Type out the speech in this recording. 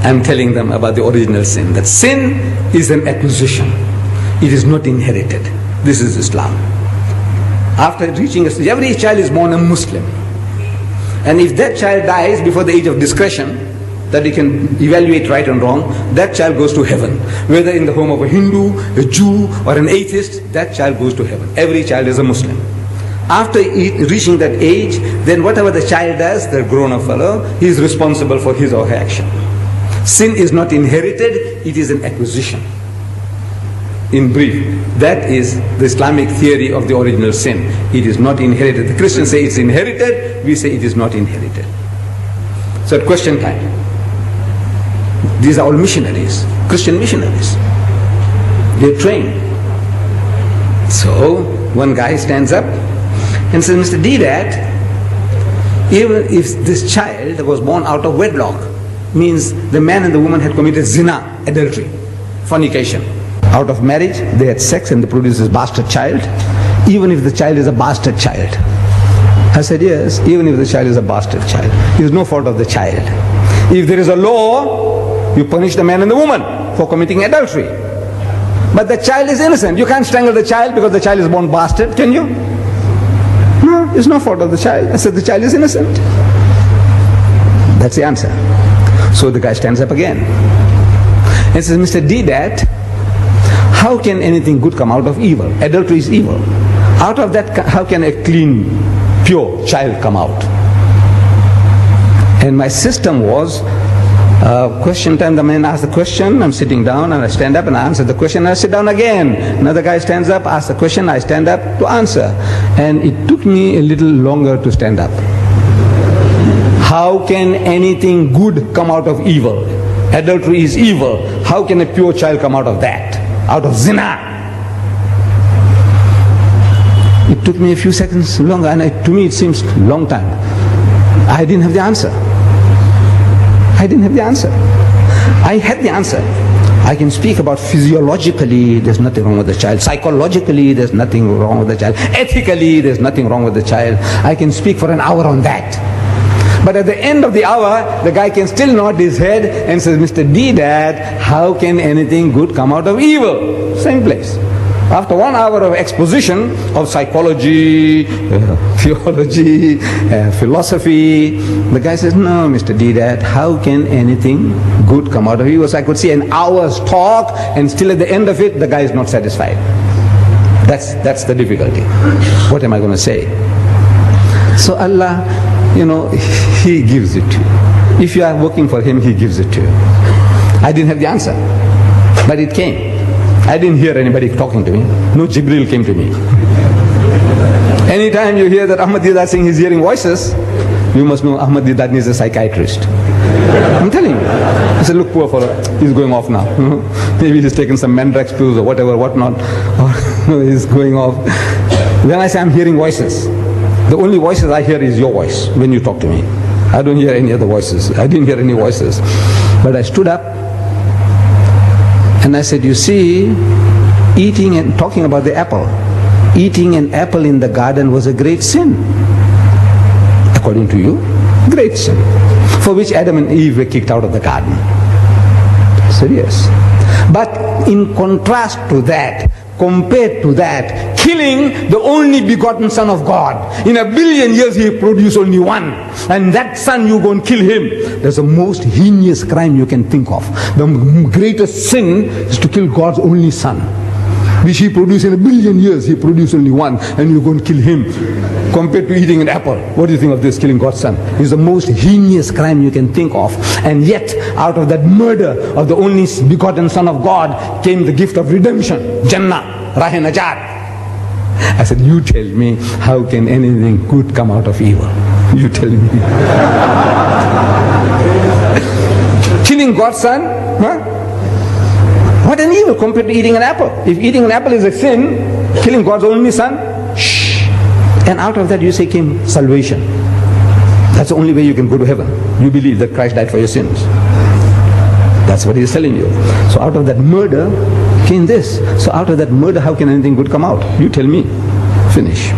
I'm telling them about the original sin. That sin is an acquisition. It is not inherited. This is Islam. After reaching a stage, every child is born a Muslim. And if that child dies before the age of discretion, that he can evaluate right and wrong, that child goes to heaven. Whether in the home of a Hindu, a Jew, or an atheist, that child goes to heaven. Every child is a Muslim. After reaching that age, then whatever the child does, the grown-up fellow, he is responsible for his or her action. Sin is not inherited, it is an acquisition. In brief, that is the Islamic theory of the original sin. It is not inherited. The Christians say it's inherited, we say it is not inherited. So at question time, these are all missionaries, Christian missionaries. They're trained. So one guy stands up and says, Mr. Deedat, even if this child was born out of wedlock, means the man and the woman had committed zina, adultery, fornication. Out of marriage, they had sex and they produced this bastard child. Even if the child is a bastard child. I said, yes, even if the child is a bastard child. It is no fault of the child. If there is a law, you punish the man and the woman for committing adultery. But the child is innocent. You can't strangle the child because the child is born bastard, can you? No, it's no fault of the child. I said, the child is innocent. That's the answer. So the guy stands up again and says, Mr. Deedat, how can anything good come out of evil? Adultery is evil. Out of that, how can a clean, pure child come out? And my system was, question time, the man asks the question, I'm sitting down and I stand up and I answer the question and I sit down again. Another guy stands up, asks the question, I stand up to answer. And it took me a little longer to stand up. How can anything good come out of evil? Adultery is evil. How can a pure child come out of that? Out of zina? It took me a few seconds longer, and to me it seems long time. I didn't have the answer. I didn't have the answer. I had the answer. I can speak about physiologically, there's nothing wrong with the child. Psychologically, there's nothing wrong with the child. Ethically, there's nothing wrong with the child. I can speak for an hour on that. But at the end of the hour, the guy can still nod his head and says, Mr. Deedat, how can anything good come out of evil? Same place. After 1 hour of exposition of psychology, theology, philosophy, the guy says, no, Mr. Deedat, how can anything good come out of evil? So I could see an hour's talk, and still at the end of it, the guy is not satisfied. That's the difficulty. What am I going to say? So Allah, He gives it to you. If you are working for Him, He gives it to you. I didn't have the answer, but it came. I didn't hear anybody talking to me. No Jibril came to me. Anytime you hear that Ahmad Deedat saying he's hearing voices, you must know Ahmad Deedat needs a psychiatrist. I'm telling you. I said, look, poor fellow, he's going off now. Maybe he's taken some Mandrax pills or whatever, whatnot, or he's going off. When I say I'm hearing voices, the only voices I hear is your voice when you talk to me. I don't hear any other voices. I didn't hear any voices. But I stood up and I said, you see, eating and talking about the apple, eating an apple in the garden was a great sin. According to you, great sin. For which Adam and Eve were kicked out of the garden. Serious. But in contrast to that, compared to that, killing the only begotten Son of God. In 1 billion years He produced only one. And that son, you go and kill him. That's the most heinous crime you can think of. The greatest sin is to kill God's only Son, which He produced in 1 billion years. He produced only one, and you go and kill him. Compared to eating an apple, what do you think of this, killing God's Son? It's the most heinous crime you can think of. And yet, out of that murder of the only begotten Son of God came the gift of redemption, Jannah, Rahe Najat. I said, you tell me, how can anything good come out of evil? You tell me. Killing God's Son? Huh? What an evil compared to eating an apple. If eating an apple is a sin, killing God's only Son, shh. And out of that you say came salvation. That's the only way you can go to heaven. You believe that Christ died for your sins. That's what He's telling you. So out of that murder came this. So out of that murder, how can anything good come out? You tell me. Finish.